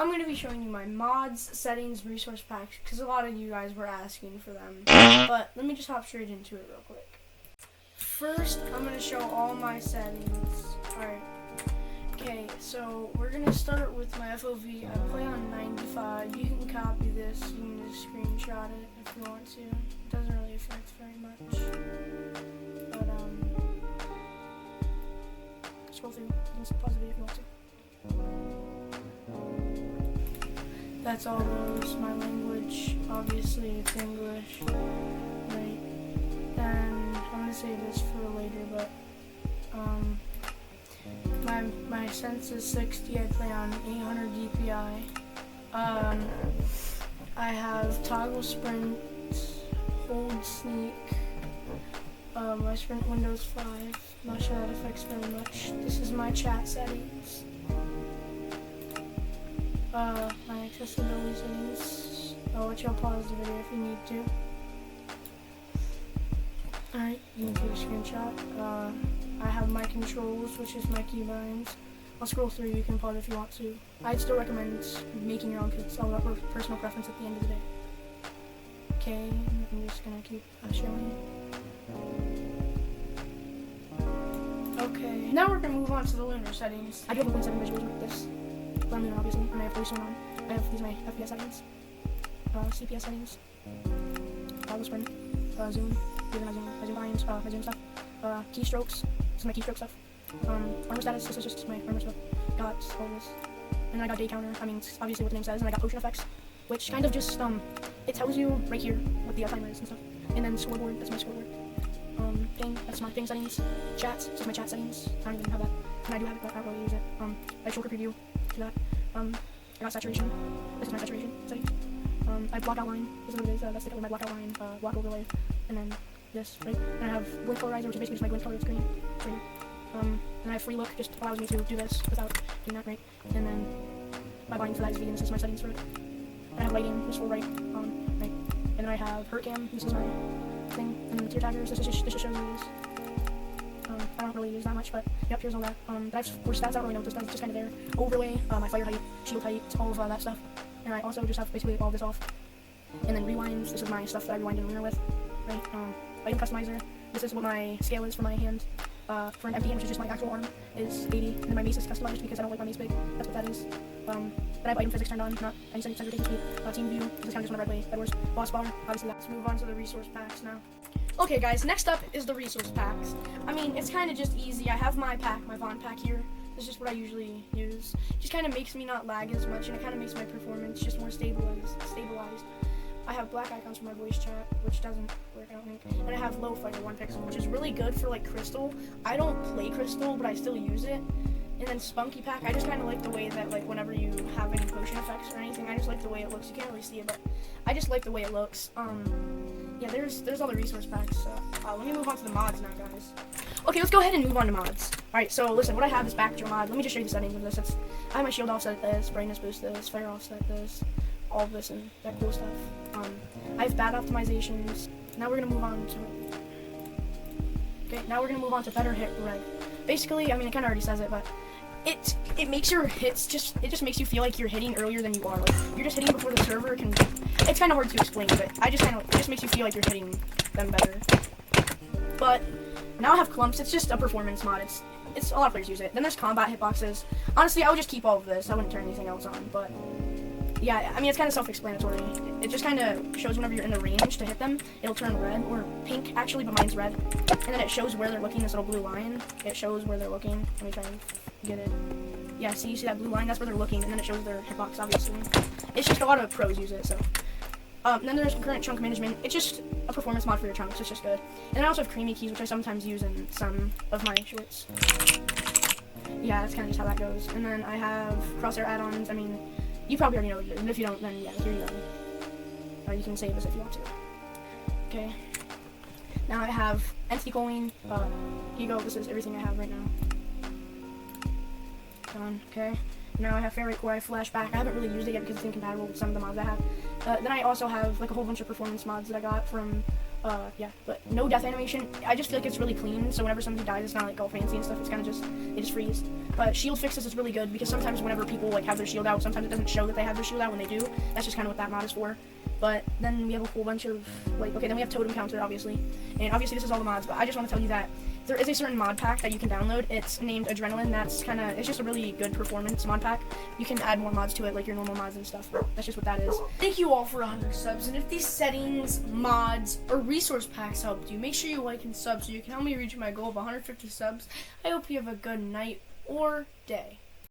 I'm going to be showing you my mods, settings, resource packs, because a lot of you guys were asking for them. But let me just hop straight into it real quick. First, I'm going to show all my settings. Alright. Okay, so we're going to start with my FOV. I play on 95. You can copy this. You can just screenshot it if you want to. It doesn't really affect very much. But, scroll through. You can pause the video if you want to. That's all those. My language, obviously, it's English. Right. And I'm gonna save this for later, but my sense is 60. I play on 800 DPI. I have toggle sprint, hold sneak. I sprint Windows 5. Not sure that affects very much. This is my chat settings. My accessibility settings. I'll let y'all pause the video if you need to. Alright, you can take a screenshot. I have my controls, which is my keybinds. I'll scroll through, you can pause if you want to. I'd still recommend making your own because it's all about personal preference at the end of the day. Okay, I'm just gonna keep showing. Okay, now we're gonna move on to the lunar settings. I do have 1.7 visuals with this. Lunar, obviously, and I have police on. I have these my FPS settings, CPS settings, toggle sprint, zoom, these are my zoom volumes, my zoom stuff, keystrokes, this is my keystroke stuff, armor status, this is just my armor stuff, got all this, and then I got day counter, I mean, it's obviously what the name says, and I got potion effects, which kind of just, it tells you right here what the timer is and stuff, and then scoreboard, that's my scoreboard, ping, that's my ping settings, chats, this is my chat settings, I don't even have that, and I do have it, but I don't really use it, I have shulker preview, do that. I got saturation. This is my saturation setting. I have block outline. This is what it is. That's my block outline, block overlay, and then this, right? And I have glint colorizer, which is basically just my glint color screen. And I have free look, just allows me to do this without doing that, right? And then my binding for that is V, and this is my settings for it. And I have lighting, this will right, right? And then I have hurt cam. This is my thing. And then the tier taggers. This just shows what it is. I don't really use that much, but yep, here's all that. For stats, I don't really know what this does, it's just kind of there. Overlay, my fire height, shield height, all of that stuff. And I also just have basically all this off. And then rewinds, this is my stuff that I rewind in Lunar with, right? Item customizer, this is what my scale is for my hand. For an empty hand, which is just my actual arm, is 80. And then my mace is customized because I don't like my mace big. That's what that is. Then I have item physics turned on, not any sensor taking speed. Team view, this is kind of just when I red way, Edwards. Boss bar, obviously that. Let's move on to the resource packs now. Okay guys, next up is the resource packs. I mean, it's kind of just easy. I have my pack, my Vaughn pack here. This is just what I usually use. It just kind of makes me not lag as much, and it kind of makes my performance just more stabilized. I have black icons for my voice chat, which doesn't work, I don't think. And I have low fire 1 pixel, which is really good for like Crystal. I don't play Crystal, but I still use it. And then Spunky pack, I just kind of like the way that like whenever you have any potion effects or anything, I just like the way it looks. You can't really see it, but I just like the way it looks. Yeah, there's all the resource packs. Let me move on to the mods now, guys. Okay, let's go ahead and move on to mods. Alright, so listen, what I have is backdraw mod. Let me just show you the settings of this. I have my shield offset this, brightness boost this, fire offset this, all of this and that cool stuff. I have bad optimizations. Now we're gonna move on to better hit reg. Basically, I mean, it kind of already says it, but it makes your hits it just makes you feel like you're hitting earlier than you are. Like you're just hitting before the server can. It's kind of hard to explain, but it just makes you feel like you're hitting them better. But now I have clumps. It's just a performance mod. It's a lot of players use it. Then there's combat hitboxes. Honestly, I would just keep all of this. I wouldn't turn anything else on. But yeah, I mean, it's kind of self-explanatory. It just kind of shows whenever you're in the range to hit them, it'll turn red or pink actually, but mine's red. And then it shows where they're looking. This little blue line. It shows where they're looking. Let me try and get it. Yeah, see that blue line? That's where they're looking, and then it shows their hitbox, obviously. It's just a lot of pros use it, so. Then there's concurrent chunk management. It's just a performance mod for your chunks. It's just good. And then I also have creamy keys, which I sometimes use in some of my shorts. Yeah, that's kind of just how that goes. And then I have crosshair add-ons. I mean, you probably already know it, and if you don't, then yeah, here you go. You can save this if you want to. Okay. Now I have entity calling. Here you go. This is everything I have right now. Done. Okay. Now I have Fair Rate Core Flashback. I haven't really used it yet because it's incompatible with some of the mods I have. Then I also have like a whole bunch of performance mods that I got from Yeah, but no death animation. I just feel like it's really clean, so whenever somebody dies, it's not like all fancy and stuff. It's kind of just, they just freeze. But shield fixes is really good, because sometimes whenever people like have their shield out, sometimes it doesn't show that they have their shield out when they do. That's just kind of what that mod is for. But then we have a whole bunch of, like, okay, then we have totem counter, obviously. And obviously this is all the mods, but I just want to tell you that there is a certain mod pack that you can download. It's named Adrenaline. That's kind of, it's just a really good performance mod pack. You can add more mods to it, like your normal mods and stuff. That's just what that is. Thank you all for 100 subs, and if these settings, mods, or resource packs helped you, make sure you like and sub so you can help me reach my goal of 150 subs. I hope you have a good night or day.